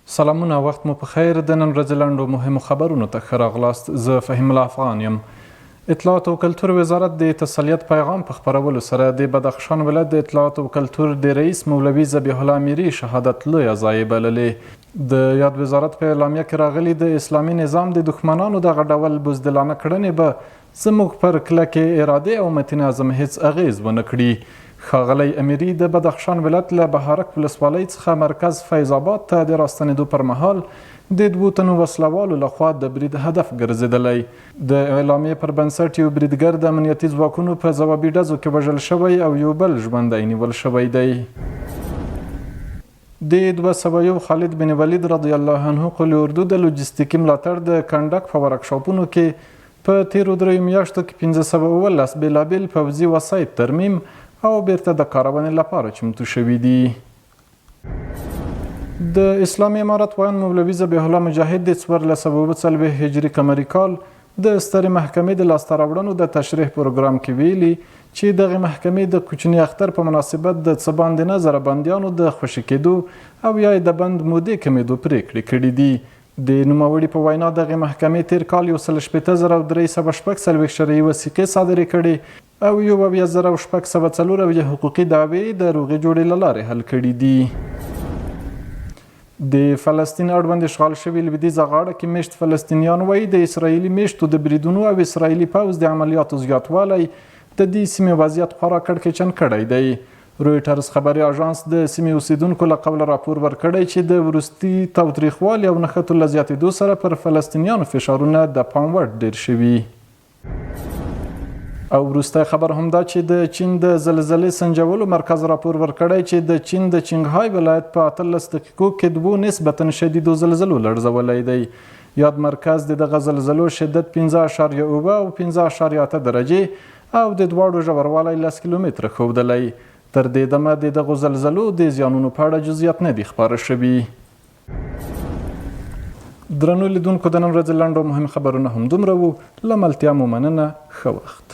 سلامونه، وخت مو په خیر. د نن ورځې لنډو مهمو خبرونو ته ښه راغلاست. زه فهیم الله افغان یم. اطلاعات او کلتور وزارت د تسلیت پیغام په خپرولو سره د بدخشان ولایت د اطلاعات او کلتور د رئیس مولوي ذبیح الله امیري شهادت لویه ضایعه بللې. د یاد وزارت په اعلامیه کې راغلي د اسلامي نظام د دښمنانو دغه ډول بزدلانه کړنې به زموږ پر کلکې ارادې او متین عزم هیڅ اغیز ونه کړي. ښاغلی امیري د بدخشان ولایت له بهارک ولسوالۍ څخه مرکز فیض آباد ته د راستنېدو پر مهال د 2 تنو وسلوالو لخوا د برید هدف ګرځېدلی. د اعلامیې پر بنسټ یو بریدګر د امنیتي ځواکونو په ځوابي ډزو کې وژل شوی او یو بل ژوندی نیول شوی دی. د 201 خالد بن ولید رضی الله عنه قل اردو د لوجستیکي ملاتړ د کنډک په ورکشاپونو کې په تیرو 3 میاشتو کې 517 بېلابېل پوځي وسایط ترمیم او بیرته د کارونې لپاره چمتو شوي دي. د اسلامي امارت ویان مولوي ذبیح الله مجاهد د 1440 هجري قمري کال د سترې محکمې د لاسته راوړنو د تشریح پروګرام کې ویلي چې دغه محکمې د کوچني اختر په مناسبت د څه باندې نظره بندیانو د خوشي کېدو او یا د بند مودې کمیدو پریکړې کړې دي. د نوموړي په وینا دغه محکمې تیر کال 1,8346 شرعي وثیقې صادرې کړې او 1,604 حقوقي دعوې د روغې جوړې له لارې حل کړي دي. د فلسطین اړوند اشغال شوي لویدیځه غاړه کې میشت فلسطینیان وایي د اسرائیلي میشتو د بریدونو او اسرائیلي پوځ د عملیاتو زیاتوالی د دې سیمې وضعیت خورا کړکېچن کړی دی. رویټرز خبري اژانس د سیمې اوسیدونکو له قبله راپور ورکړی چې د وروستي تاوتریخوالي او نښتو له زیاتېدو سره پر فلسطینیانو فشارونه د پام وړ ډېر شوي. او وروستی خبر هم دا چې د چین د زلزلې سنجولو مرکز راپور ورکړی چې د چین د چنګهای ولایت په 18 دقیقو کې 2 نسبتا شدیدو زلزلو لړزولی دی. یاد مرکز د دغه زلزلو شدت 5.7 او 5.8 درجې او د دواړو ژوروالی 10 کیلومتره ښودلی. تر دې دمه د دغو زلزلو د زیانونو په اړه جزئیات نه دي خپاره شوي. درنو لیدونکو، د نن ورځې لنډ او مهم خبرونه هم دومره وو. له ملتیا مو مننه. ښه وخت.